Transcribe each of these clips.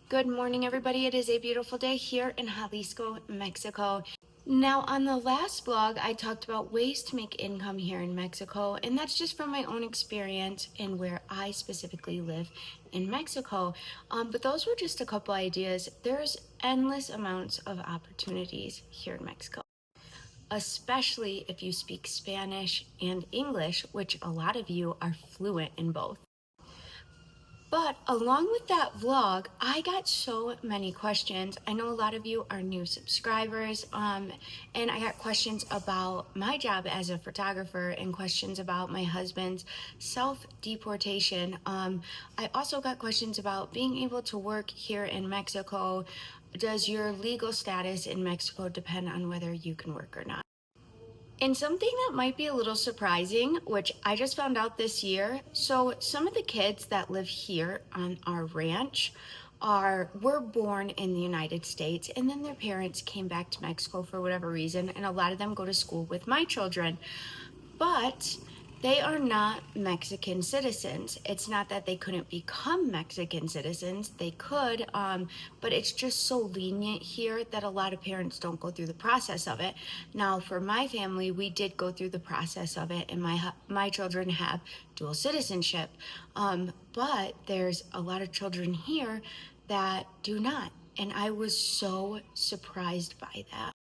Good morning, everybody. It is a beautiful day here in Jalisco, Mexico. Now, on the last vlog, I talked about ways to make income here in Mexico, and that's just from my own experience and where I specifically live in Mexico. But those were just a couple ideas. There's endless amounts of opportunities here in Mexico, especially if you speak Spanish and English, which a lot of you are fluent in both. But along with that vlog, I got so many questions. I know a lot of you are new subscribers, and I got questions about my job as a photographer and questions about my husband's self-deportation. I also got questions about being able to work here in Mexico. Does your legal status in Mexico depend on whether you can work or not? And something that might be a little surprising, which I just found out this year, so some of the kids that live here on our ranch were born in the United States, and then their parents came back to Mexico for whatever reason, and a lot of them go to school with my children. But they are not Mexican citizens. It's not that they couldn't become Mexican citizens. They could, but it's just so lenient here that a lot of parents don't go through the process of it. Now, for my family, we did go through the process of it, and my children have dual citizenship. But there's a lot of children here that do not, and I was so surprised by that.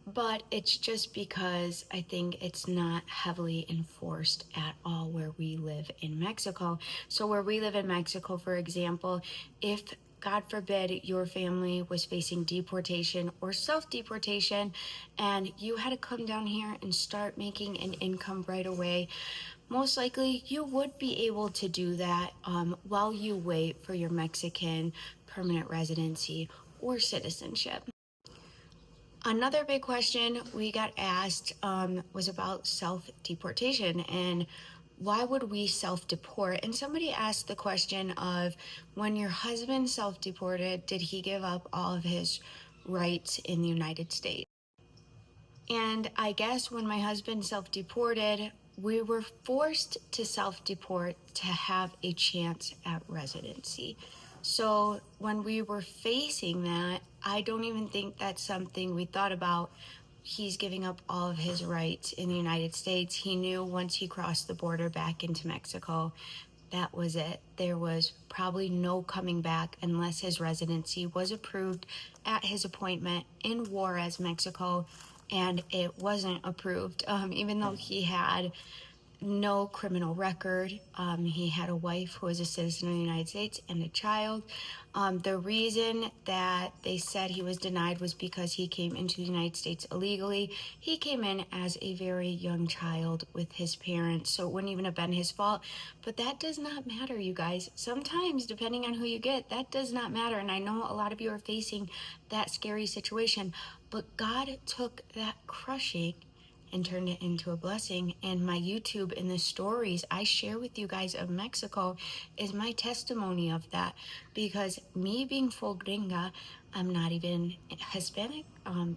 But it's just because I think it's not heavily enforced at all where we live in Mexico. So where we live in Mexico, for example, if God forbid your family was facing deportation or self-deportation and you had to come down here and start making an income right away, most likely you would be able to do that while you wait for your Mexican permanent residency or citizenship. Another big question we got asked was about self-deportation and why would we self-deport? And somebody asked the question of, when your husband self-deported, did he give up all of his rights in the United States? And I guess when my husband self-deported, we were forced to self-deport to have a chance at residency. So when we were facing that, I don't even think that's something we thought about. He's giving up all of his rights in the United States. He knew once he crossed the border back into Mexico, that was it. There was probably no coming back unless his residency was approved at his appointment in Juarez, Mexico, and it wasn't approved, even though he had no criminal record. He had a wife who was a citizen of the United States and a child. The reason that they said he was denied was because he came into the United States illegally. He came in as a very young child with his parents, so it wouldn't even have been his fault. But that does not matter, you guys. Sometimes, depending on who you get, that does not matter. And I know a lot of you are facing that scary situation, but God took that crushing and turned it into a blessing. And my YouTube and the stories I share with you guys of Mexico is my testimony of that, because me being full gringa, I'm not even Hispanic,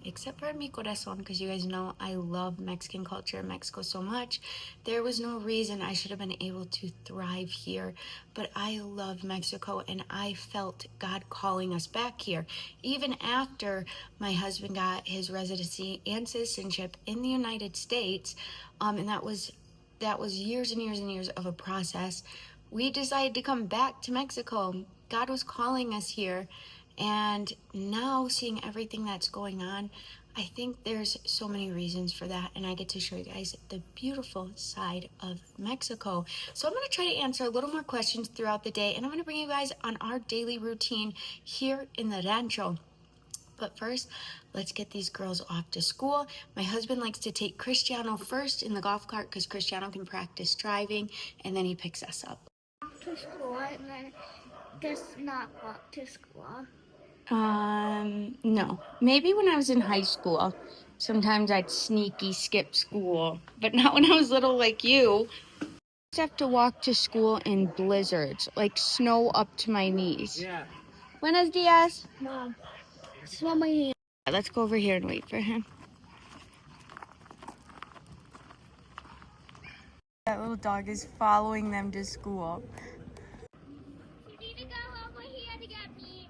except for mi corazón, because you guys know I love Mexican culture, Mexico so much. There was no reason I should have been able to thrive here, but I love Mexico, and I felt God calling us back here. Even after my husband got his residency and citizenship in the United States, and that was years and years and years of a process, we decided to come back to Mexico. God was calling us here. And now, seeing everything that's going on, I think there's so many reasons for that, and I get to show you guys the beautiful side of Mexico. So I'm going to try to answer a little more questions throughout the day, and I'm going to bring you guys on our daily routine here in the rancho. But first, let's get these girls off to school. My husband likes to take Cristiano first in the golf cart because Cristiano can practice driving, and then he picks us up. To school and then does not walk to school. No. Maybe when I was in high school, sometimes I'd sneaky skip school, but not when I was little like you. I used to have to walk to school in blizzards, like snow up to my knees. Yeah. Buenos dias. Mom, smell my hand. Let's go over here and wait for him. That little dog is following them to school. You need to go over here to get me.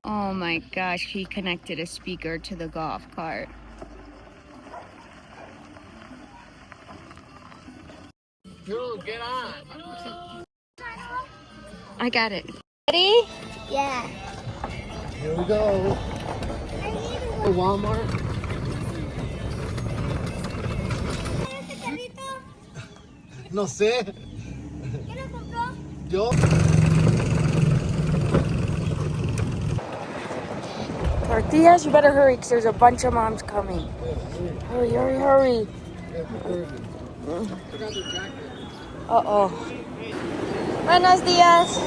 Oh my gosh, he connected a speaker to the golf cart. Dude, get on. I got it. Ready? Yeah. Here we go. Walmart. No sé. ¿Quién lo compró? Yo. Tortillas, you better hurry because there's a bunch of moms coming. Hurry, hurry, hurry. Uh-oh. Buenos días.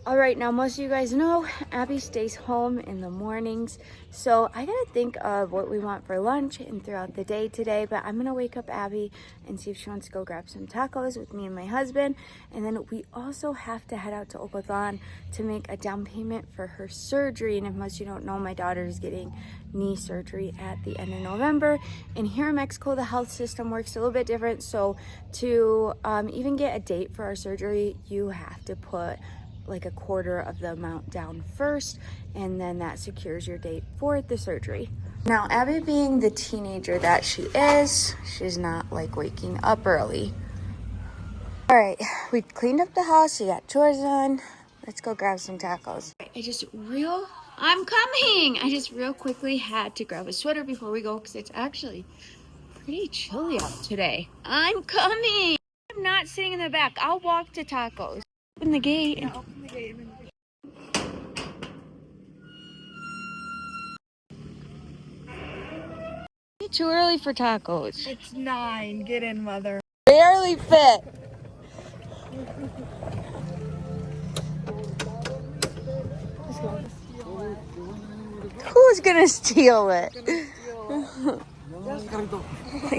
All right, now most of you guys know Abby stays home in the mornings, so I gotta think of what we want for lunch and throughout the day today. But I'm gonna wake up Abby and see if she wants to go grab some tacos with me and my husband, and then we also have to head out to Ocotlán to make a down payment for her surgery. And if most of you don't know, my daughter is getting knee surgery at the end of November, and here in Mexico the health system works a little bit different. So to even get a date for our surgery, you have to put like a quarter of the amount down first, and then that secures your date for the surgery. Now, Abby, being the teenager that she is, she's not like waking up early. All right, we cleaned up the house, we got chores done. Let's go grab some tacos. I'm coming. I just real quickly had to grab a sweater before we go because it's actually pretty chilly out today. I'm coming. I'm not sitting in the back. I'll walk to tacos. Open the gate. Yeah, open the gate. It's too early for tacos. It's 9. Get in, mother. Barely fit. Who's gonna steal it?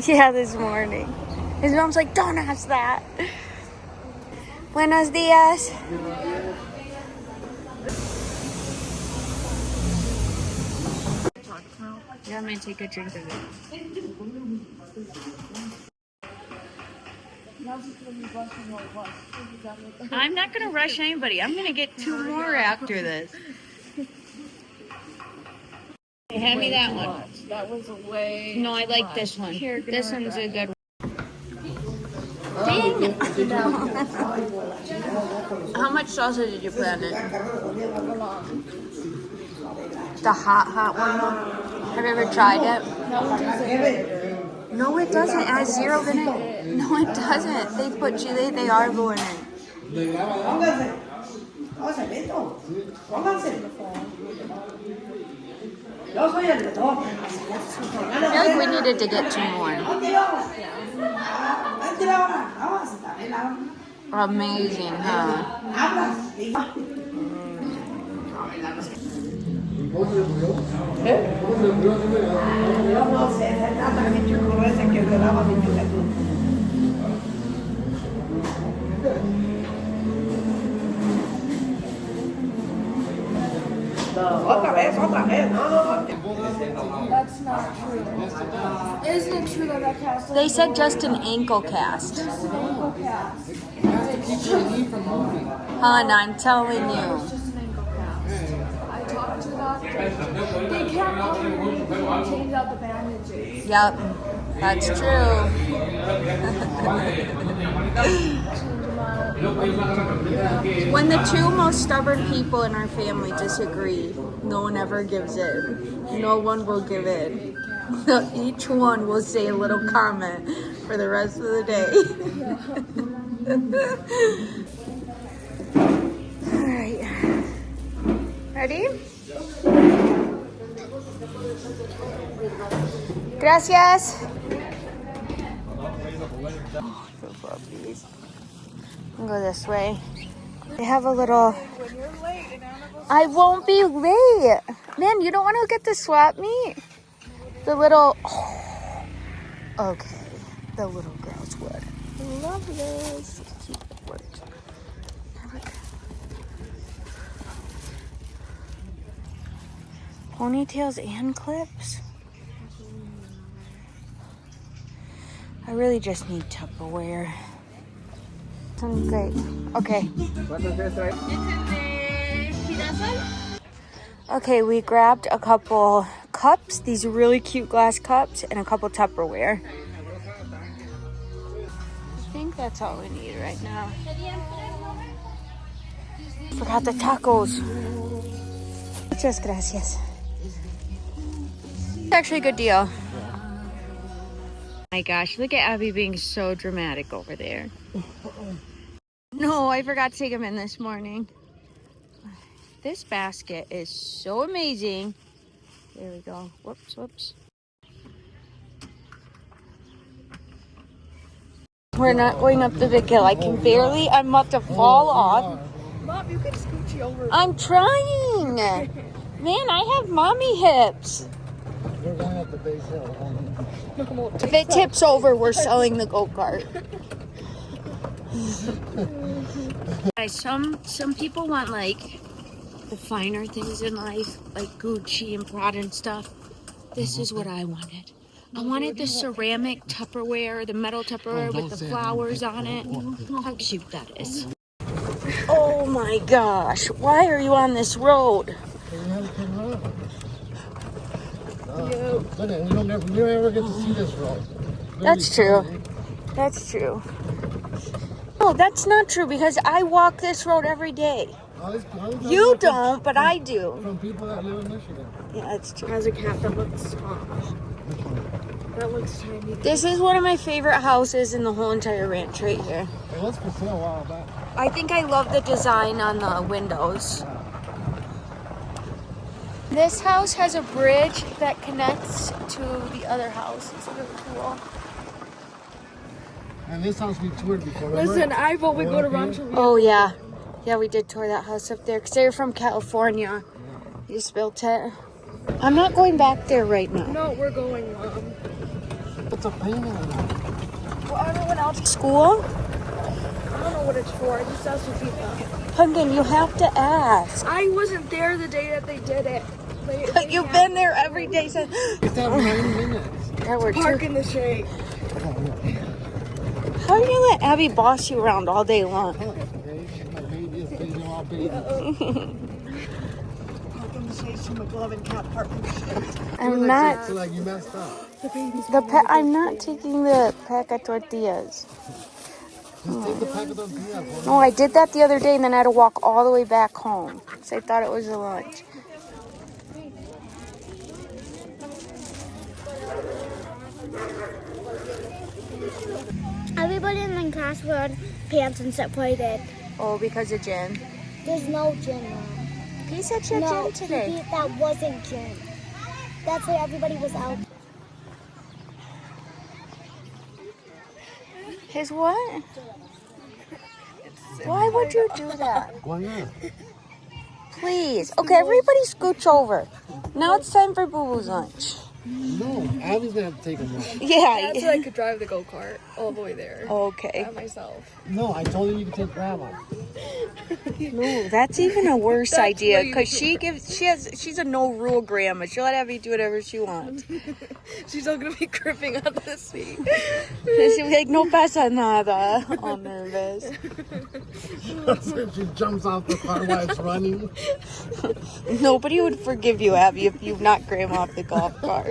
Yeah, this morning. His mom's like, don't ask that. Buenos dias. Yeah, I'm gonna take a drink of it. I'm not gonna rush anybody. I'm gonna get 2 more after this. Hey, hand me that one. That was way. No, I like this one. Here, This one's a good one. How much salsa did you put on it? The hot one? Have you ever tried it? No, it doesn't. It has 0 vinegar. No, it doesn't. They put chile de árbol in it. I feel like we needed to get 2 more. Amazing, huh? Otra vez, no. That's not true. Isn't it true that cast? They said just an ankle cast. Just an ankle cast. Hon, I'm telling you. Just an ankle cast. I talked to the doctor. They can't change out the bandages. Yep, that's true. When the 2 most stubborn people in our family disagree, no one ever gives in. No one will give in. Each one will say a little comment for the rest of the day. All right. Ready? Gracias. Oh, the puppies. I'll go this way. They have a little... I won't be late. Man, you don't want to get the swap meet? The little... Oh. Okay. the little girls would. Love this. Cute words. Ponytails and clips. I really just need Tupperware. Sounds great. Okay. Okay, we grabbed a couple cups, these really cute glass cups, and a couple Tupperware. I think that's all we need right now. Forgot the tacos. Muchas gracias. It's actually a good deal. My gosh, look at Abby being so dramatic over there. No, I forgot to take him in this morning. This basket is so amazing. There we go. Whoops, whoops. We're not going up the big hill. I can barely, I'm about to fall off. Mom, you can scooch over. I'm trying. Man, I have mommy hips. We're going up the base hill. If it tips over, we're selling the go-kart. Guys, some people want like the finer things in life, like Gucci and Prada and stuff. This is what I wanted. I wanted the ceramic Tupperware, the metal Tupperware with the flowers on it. How cute that is. Oh my gosh, why are you on this road? We don't ever get to see this road. That's true. That's true. No, that's not true because I walk this road every day. You don't, but I do. From people that live in Michigan. Yeah, that's true. Has a cat that looks small. That looks tiny. This is one of my favorite houses in the whole entire ranch right here. It was for sale a while back. I think I love the design on the windows. This house has a bridge that connects to the other house. It's really cool. And this house we toured before. Remember? Listen, I've only go to Rancho. Oh yeah. Yeah, we did tour that house up there because they were from California. They just built it. I'm not going back there right now. No, we're going, Mom. It's a pain in the neck. Well, everyone else. School? I don't know what it's for. I just asked Rafika. Pumpkin, you have to ask. I wasn't there the day that they did it. But you've been there every day since. It's at 90 minutes. There were Park two. in the shade. How are you gonna let Abby boss you around all day long? Okay, my baby is baby all baby. Park in the shade. So McLovin can't park in the shade. I'm not. So like you messed up. I'm not taking the pack of tortillas. Just take the pack of tortillas. No, I did that the other day and then I had to walk all the way back home. So I thought it was a lunch. Everybody in my class wore pants and separated. Oh, because of Jen. There's no gym now. He said she had Jen today. That wasn't gym. That's why everybody was out. His what? Why would you do that? Why not? Please. Okay, everybody scooch over. Now it's time for Boo Boo's lunch. No, Abby's gonna have to take a nap. Yeah. That's why I could drive the go-kart all the way there. Okay. By myself. No, I told you could take Grandma. No, that's even a worse That's idea way because she's a no rule grandma. She'll let Abby do whatever she wants. She's still gonna be gripping on the seat. She'll be like, no pasa nada. All nervous. She jumps off the car while it's running. Nobody would forgive you, Abby, if you knocked grandma off the golf cart.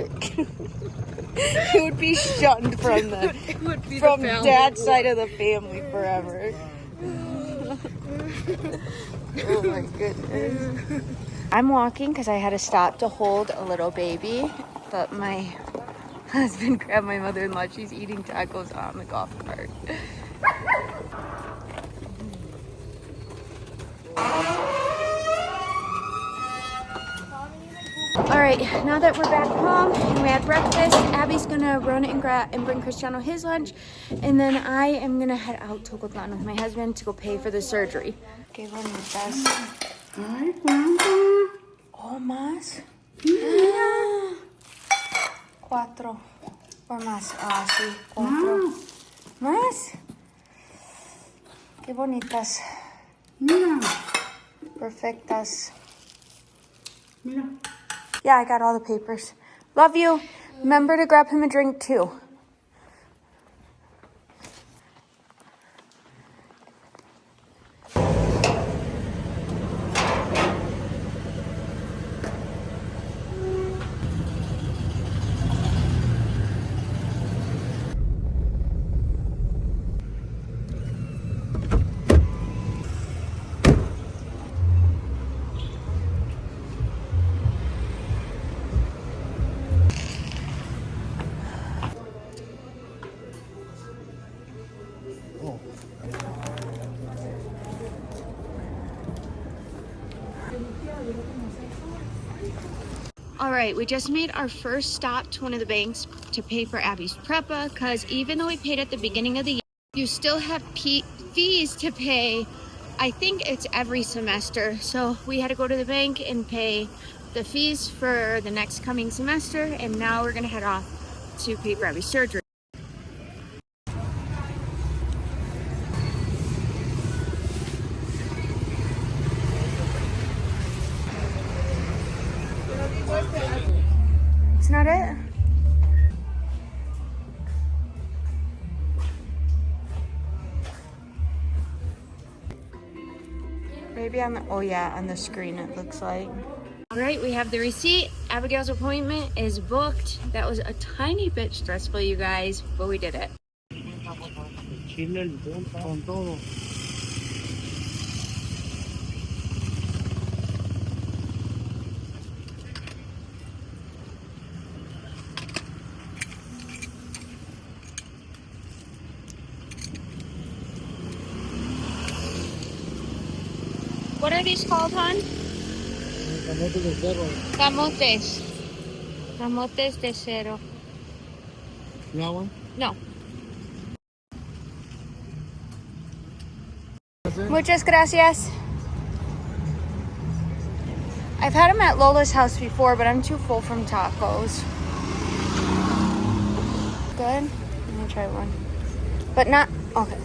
You would be shunned from dad's side of the family forever. Oh my goodness. I'm walking because I had to stop to hold a little baby, but my husband grabbed my mother-in-law. She's eating tacos on the golf cart. All right, now that we're back home and we had breakfast, Abby's gonna run and bring Cristiano his lunch, and then I am gonna head out to Ocotlán with my husband to go pay for the surgery. Okay, run your best. Ay, ¿cuánto? Oh, más. 4. ¿O más? Ah, sí, cuatro. ¿Más? Qué bonitas. Mira, Perfectas. mira. Yeah, I got all the papers. Love you. Remember to grab him a drink too. All right, we just made our first stop to one of the banks to pay for Abby's prepa, because even though we paid at the beginning of the year, you still have fees to pay. I think it's every semester. So we had to go to the bank and pay the fees for the next coming semester, and now we're gonna head off to pay for Abby's surgery. It's not it? Maybe on the, oh yeah, on the screen it looks like. All right, we have the receipt. Abigail's appointment is booked. That was a tiny bit stressful, you guys, but we did it. Chile, el con todo. What are these called, hon? Camote de cerro. Camotes. Camotes de cero. You want one? No. Muchas gracias. I've had them at Lola's house before, but I'm too full from tacos. Good? Let me try one. But not, okay.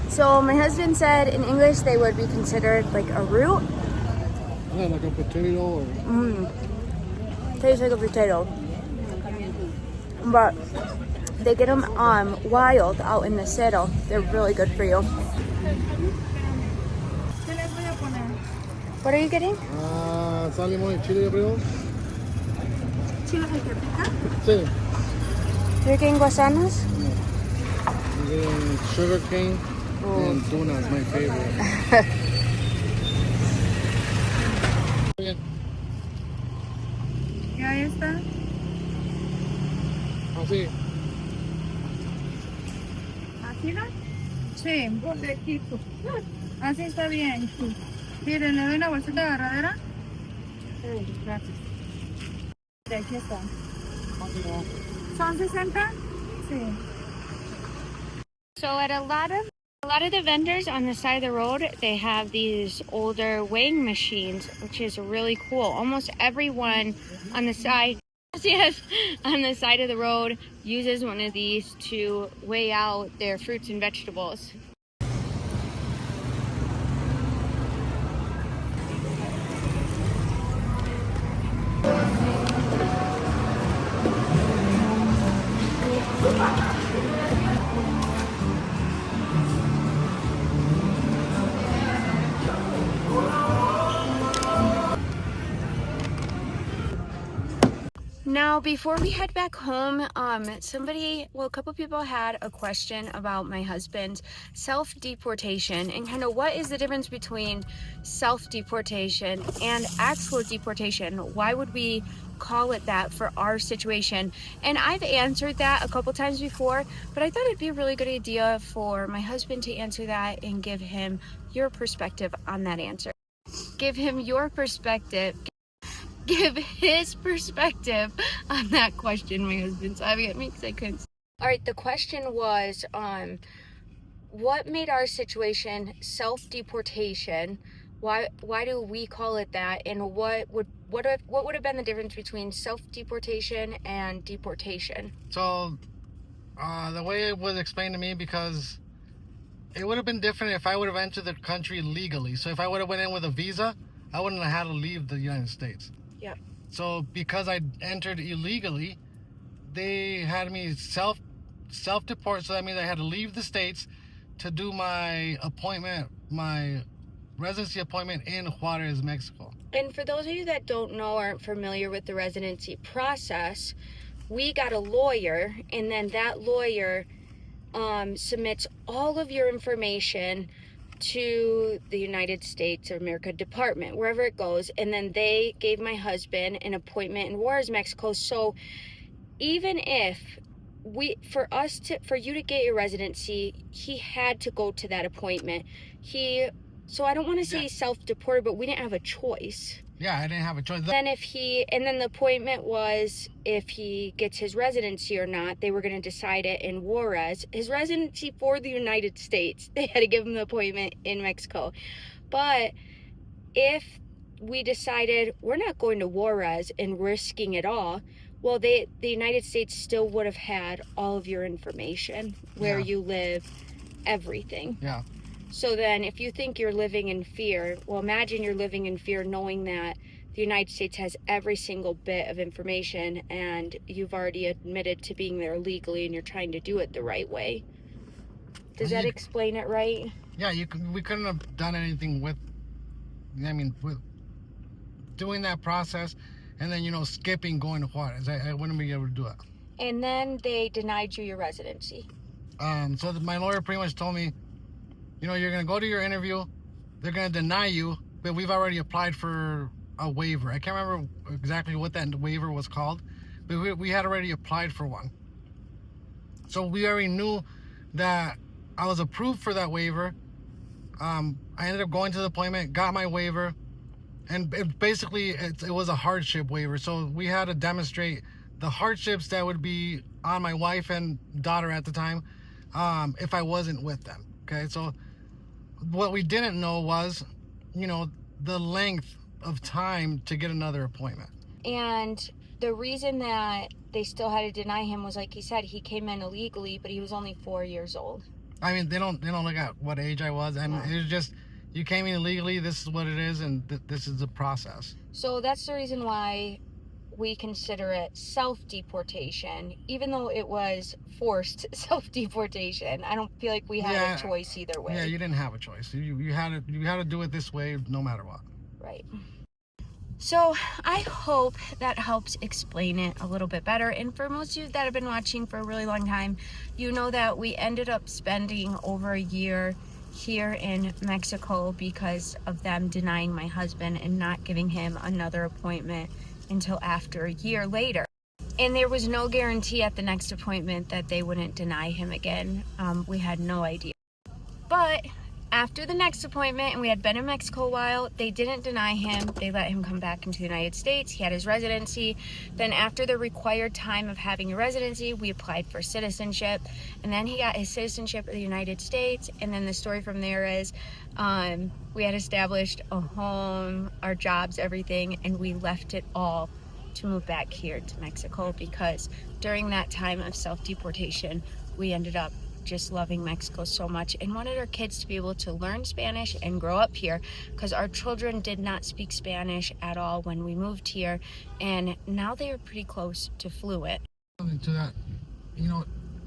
So my husband said in English they would be considered like a root. Yeah, like a potato or... Tastes like a potato. But they get them wild out in the cerro. They're really good for you. What are you getting? Sal, limón y chile, yo creo. ¿Chile que pica? Sí. You're getting guasanas? I'm getting sugar cane and tuna is my favorite. ¿Ya está? Así. ¿Así no? Sí, correctito. Así está bien. Sí. Miren, le doy una bolsita de agarradera. Sí, gracias. De aquí está. ¿Son 60? Sí. So at a lot of the vendors on the side of the road, they have these older weighing machines, which is really cool. Almost everyone on the side, yes, on the side of the road uses one of these to weigh out their fruits and vegetables. Now, before we head back home, a couple people had a question about my husband's self-deportation and kind of what is the difference between self-deportation and actual deportation. Why would we call it that for our situation? And I've answered that a couple times before, but I thought it'd be a really good idea for my husband to answer that and give him your perspective on that answer. Give him your perspective. Give his perspective on that question. My husband's laughing at me because I couldn't. All right, the question was what made our situation self-deportation Why do we call it that? And what would have been the difference between self-deportation and deportation? So, the way it was explained to me, because it would have been different if I would have entered the country legally. So if I would have went in with a visa, I wouldn't have had to leave the United States. Yeah. So because I entered illegally, they had me self-deport. So that means I had to leave the States to do my residency appointment in Juarez, Mexico. And for those of you that don't know, aren't familiar with the residency process, we got a lawyer, and then that lawyer submits all of your information to the United States of America Department, wherever it goes, and then they gave my husband an appointment in Juarez, Mexico. So even if for you to get your residency, he had to go to that appointment. So I don't want to say self-deported, but we didn't have a choice. Yeah, I didn't have a choice. Then the appointment was if he gets his residency or not. They were going to decide it in Juarez. His residency for the United States, they had to give him the appointment in Mexico. But if we decided we're not going to Juarez and risking it all, well, the United States still would have had all of your information, where you live, everything. Yeah. So then if you think you're living in fear, well, imagine you're living in fear knowing that the United States has every single bit of information, and you've already admitted to being there legally, and you're trying to do it the right way. Does that explain it right? Yeah, we couldn't have done anything with doing that process and then, skipping going to Juarez. I wouldn't be able to do it. And then they denied you your residency. So my lawyer pretty much told me, you're going to go to your interview, they're going to deny you, but we've already applied for a waiver. I can't remember exactly what that waiver was called, but we had already applied for one. So we already knew that I was approved for that waiver. I ended up going to the appointment, got my waiver, and it was a hardship waiver. So we had to demonstrate the hardships that would be on my wife and daughter at the time if I wasn't with them. Okay, so what we didn't know was, the length of time to get another appointment. And the reason that they still had to deny him was, like he said, he came in illegally, but he was only 4 years old. I mean, they don't look at what age I was. I mean, it was just, you came in illegally, this is what it is, and this is the process. So that's the reason why we consider it self-deportation, even though it was forced self-deportation. I don't feel like we had a choice either way. Yeah, you didn't have a choice. You had to do it this way no matter what. Right. So I hope that helps explain it a little bit better. And for most of you that have been watching for a really long time, you know that we ended up spending over a year here in Mexico because of them denying my husband and not giving him another appointment until after a year later. And there was no guarantee at the next appointment that they wouldn't deny him again. We had no idea. But after the next appointment, and we had been in Mexico a while, they didn't deny him. They let him come back into the United States. He had his residency. Then after the required time of having a residency, we applied for citizenship. And then he got his citizenship of the United States. And then the story from there is we had established a home, our jobs, everything, and we left it all to move back here to Mexico because during that time of self-deportation, we ended up just loving Mexico so much and wanted our kids to be able to learn Spanish and grow up here because our children did not speak Spanish at all when we moved here, and now they are pretty close to fluent. To that,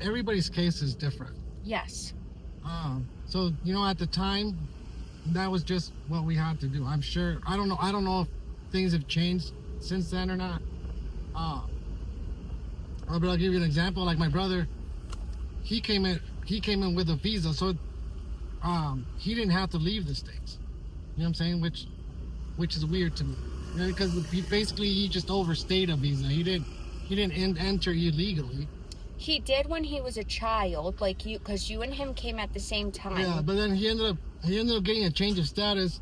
everybody's case is different. Yes. So at the time, that was just what we had to do. I'm sure, I don't know if things have changed since then or not. But I'll give you an example. Like my brother, he came in with a visa, so he didn't have to leave the States. You know what I'm saying? Which is weird to me, because he just overstayed a visa. He didn't enter illegally. He did when he was a child, like you, because you and him came at the same time. Yeah, but then he ended up getting a change of status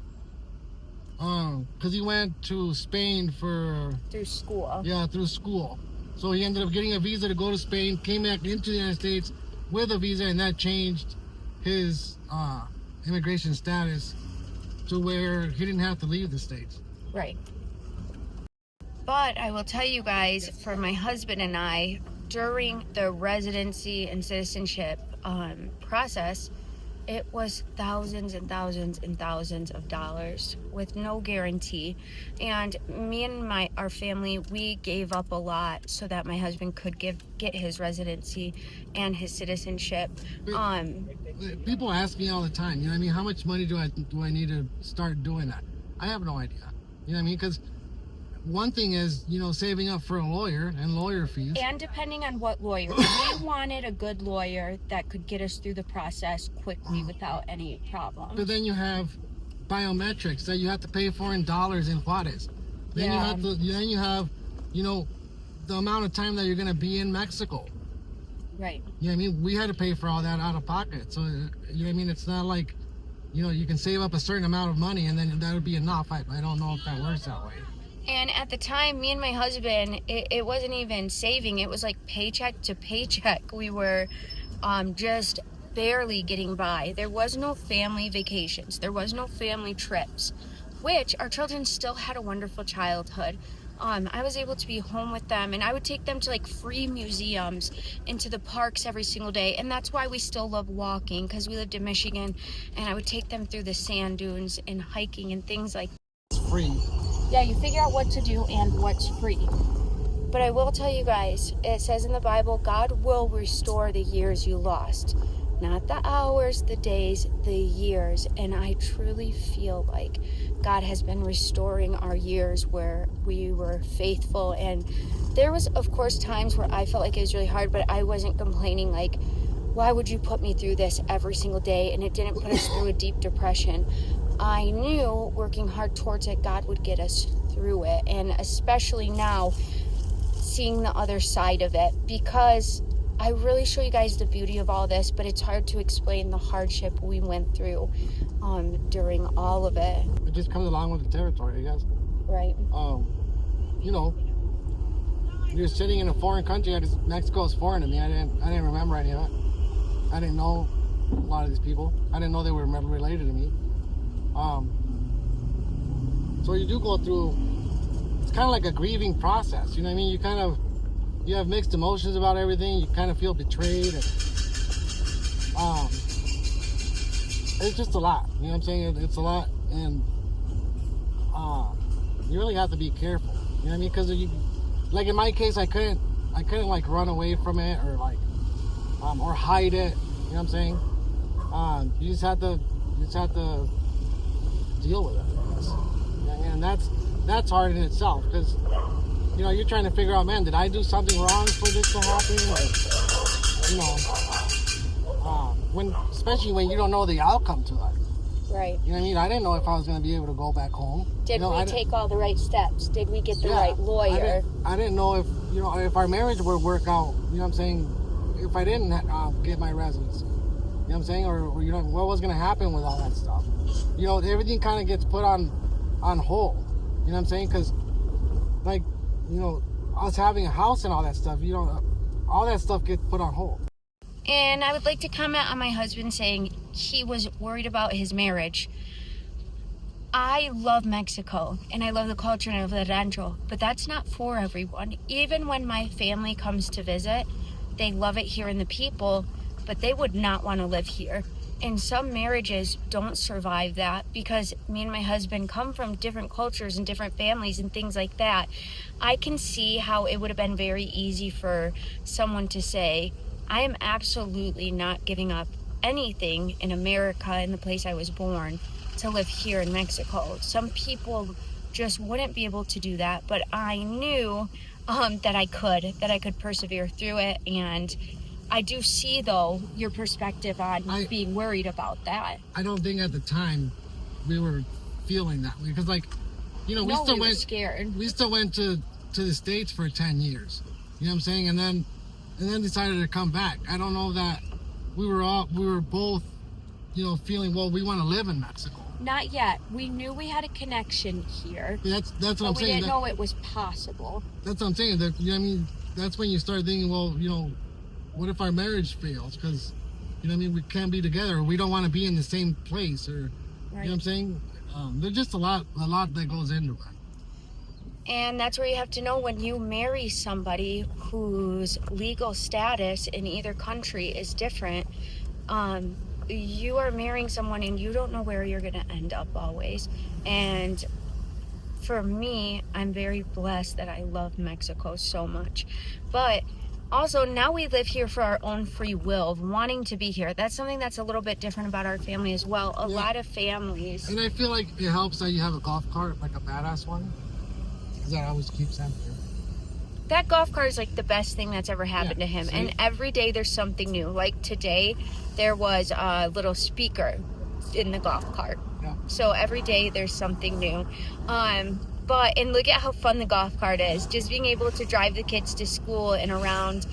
because he went to Spain through school. Yeah, through school. So he ended up getting a visa to go to Spain, came back into the United States with a visa, and that changed his immigration status to where he didn't have to leave the States. Right. But I will tell you guys, for my husband and I, during the residency and citizenship process, it was thousands and thousands and thousands of dollars with no guarantee. And me and our family, we gave up a lot so that my husband could get his residency and his citizenship. People ask me all the time, you know what I mean, how much money do I need to start doing that? I have no idea. You know what I mean? Because one thing is, you know, saving up for a lawyer and lawyer fees. And depending on what lawyer. We wanted a good lawyer that could get us through the process quickly without any problem. But then you have biometrics that you have to pay for in dollars and juarez. Then you have, you know, the amount of time that you're going to be in Mexico. Right. You know what I mean? We had to pay for all that out of pocket. So, you know what I mean? It's not like, you know, you can save up a certain amount of money and then that would be enough. I don't know if that works that way. And at the time, me and my husband, it wasn't even saving. It was like paycheck to paycheck. We were just barely getting by. There was no family vacations. There was no family trips, which our children still had a wonderful childhood. I was able to be home with them, and I would take them to like free museums, into the parks every single day. And that's why we still love walking, because we lived in Michigan, and I would take them through the sand dunes and hiking and things like that. It's free. Yeah, you figure out what to do and what's free. But I will tell you guys, it says in the Bible, God will restore the years you lost. Not the hours, the days, the years. And I truly feel like God has been restoring our years where we were faithful. And there was, of course, times where I felt like it was really hard, but I wasn't complaining like, why would you put me through this every single day? And it didn't put us through a deep depression. I knew working hard towards it, God would get us through it. And especially now, seeing the other side of it, because I really show you guys the beauty of all this, but it's hard to explain the hardship we went through during all of it. It just comes along with the territory, I guess. Right. You know, you're sitting in a foreign country. Mexico is foreign to me. I didn't remember any of it. I didn't know a lot of these people. I didn't know they were related to me. So you do go through, it's kind of like a grieving process, you know what I mean? You have mixed emotions about everything. You kind of feel betrayed. And, it's just a lot, you know what I'm saying? It's a lot, and you really have to be careful, you know what I mean? Because like in my case, I couldn't like run away from it or like, or hide it, you know what I'm saying? You just have to deal with it, I guess. And that's hard in itself, because you know, you're trying to figure out, man, did I do something wrong for this to happen? Or, you know, especially when you don't know the outcome to it. Right. You know what I mean? I didn't know if I was going to be able to go back home. Did we take all the right steps? Did we get the right lawyer? I didn't know if, you know, if our marriage would work out, you know what I'm saying, if I didn't get my residency. You know what I'm saying? Or you know, what was going to happen with all that stuff? You know, everything kind of gets put on hold. You know what I'm saying? Because, like, you know, us having a house and all that stuff, you know, all that stuff gets put on hold. And I would like to comment on my husband saying he was worried about his marriage. I love Mexico, and I love the culture, and I love the rancho, but that's not for everyone. Even when my family comes to visit, they love it here and the people, but they would not want to live here. And some marriages don't survive that, because me and my husband come from different cultures and different families and things like that. I can see how it would have been very easy for someone to say, I am absolutely not giving up anything in America, in the place I was born, to live here in Mexico. Some people just wouldn't be able to do that, but I knew that I could persevere through it. And I do see, though, your perspective on being worried about that. I don't think at the time we were feeling that way, because, like, you know, we were scared. We still went to the States for 10 years. You know what I'm saying? And then decided to come back. I don't know that we were both, you know, feeling, well, we want to live in Mexico. Not yet. We knew we had a connection here. That's what I'm saying. We didn't know it was possible. That's what I'm saying. That, you know what I mean? That's when you start thinking, well, you know, what if our marriage fails? Because, you know what I mean, we can't be together. Or we don't want to be in the same place. Or, right. You know what I'm saying? There's just a lot that goes into it. And that's where you have to know when you marry somebody whose legal status in either country is different. You are marrying someone and you don't know where you're going to end up always. And for me, I'm very blessed that I love Mexico so much. But also, now we live here for our own free will, of wanting to be here. That's something that's a little bit different about our family as well. A lot of families. And I feel like it helps that you have a golf cart, like a badass one. Because that always keeps him here. That golf cart is like the best thing that's ever happened to him. See? And every day there's something new. Like today, there was a little speaker in the golf cart. Yeah. So every day there's something new. And look at how fun the golf cart is. Just being able to drive the kids to school and around.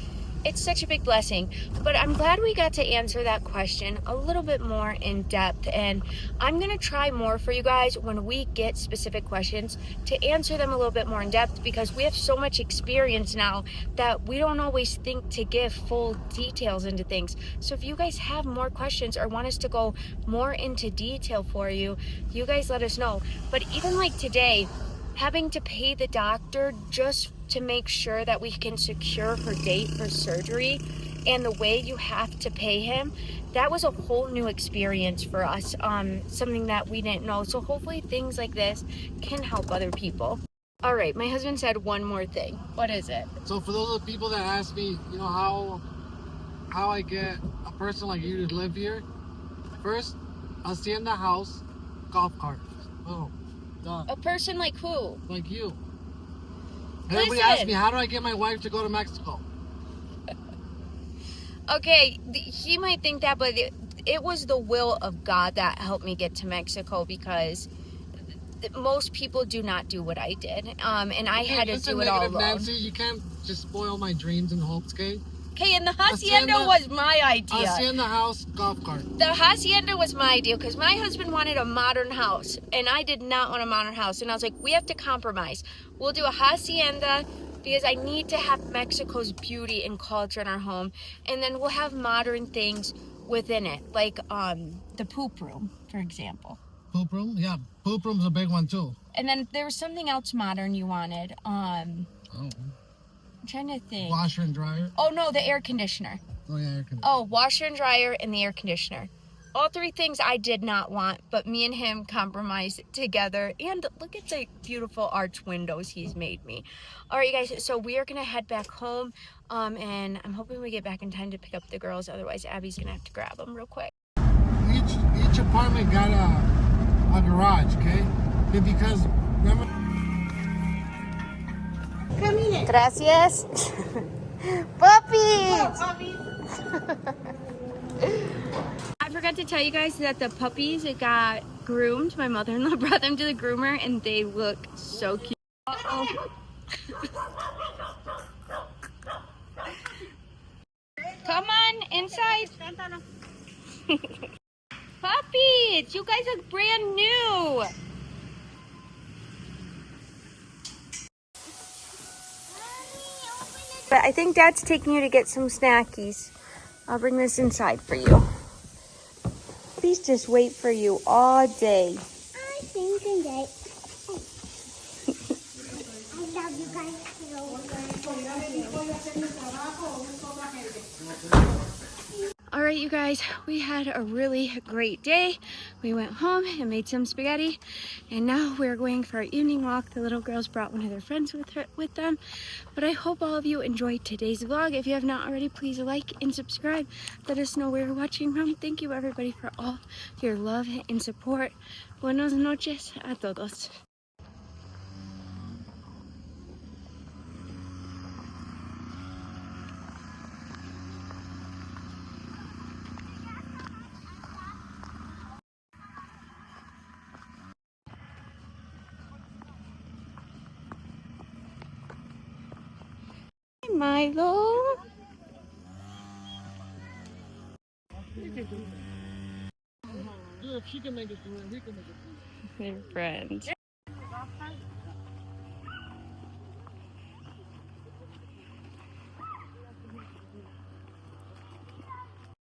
It's such a big blessing. But I'm glad we got to answer that question a little bit more in depth. And I'm going to try more for you guys when we get specific questions to answer them a little bit more in depth, because we have so much experience now that we don't always think to give full details into things. So if you guys have more questions or want us to go more into detail for you, you guys let us know. But even like today, having to pay the doctor just to make sure that we can secure her date for surgery, and the way you have to pay him, that was a whole new experience for us, something that we didn't know. So hopefully things like this can help other people. All right, my husband said one more thing. What is it? So for those of the people that ask me, you know, how I get a person like you to live here, first, hacienda house, golf cart. Oh, duh. A person like who? Like you. Everybody asks me, how do I get my wife to go to Mexico? Okay, he might think that, but it was the will of God that helped me get to Mexico, because most people do not do what I did. And I had to do it all alone. Nancy, you can't just spoil my dreams and hopes, okay? Okay, and the hacienda was my idea. Hacienda house, golf cart. The hacienda was my idea because my husband wanted a modern house, and I did not want a modern house. And I was like, we have to compromise. We'll do a hacienda because I need to have Mexico's beauty and culture in our home, and then we'll have modern things within it, like the poop room, for example. Poop room? Yeah, poop room's a big one too. And then there was something else modern you wanted. Oh. I'm trying to think. Washer and dryer? Oh, no, the air conditioner. Oh, yeah, air conditioner. Oh, washer and dryer and the air conditioner. All three things I did not want, but me and him compromised together. And look at the beautiful arch windows he's made me. All right, you guys, so we are going to head back home, and I'm hoping we get back in time to pick up the girls. Otherwise, Abby's going to have to grab them real quick. Each apartment got a garage, okay? And because, remember... Gracias. Puppies! I forgot to tell you guys that the puppies got groomed. My mother-in-law brought them to the groomer, and they look so cute. Uh-oh. Come on, inside. Puppies, you guys look brand new. But I think Dad's taking you to get some snackies. I'll bring this inside for you. Please just wait for you all day. I think today. I love you guys All right, you guys, we had a really great day. We went home and made some spaghetti, and now we're going for our evening walk. The little girls brought one of their friends with them. But I hope all of you enjoyed today's vlog. If you have not already, please like and subscribe. Let us know where you're watching from. Thank you, everybody, for all your love and support. Buenas noches a todos. Milo. If she can make it through it, we can make it through it. They're friends.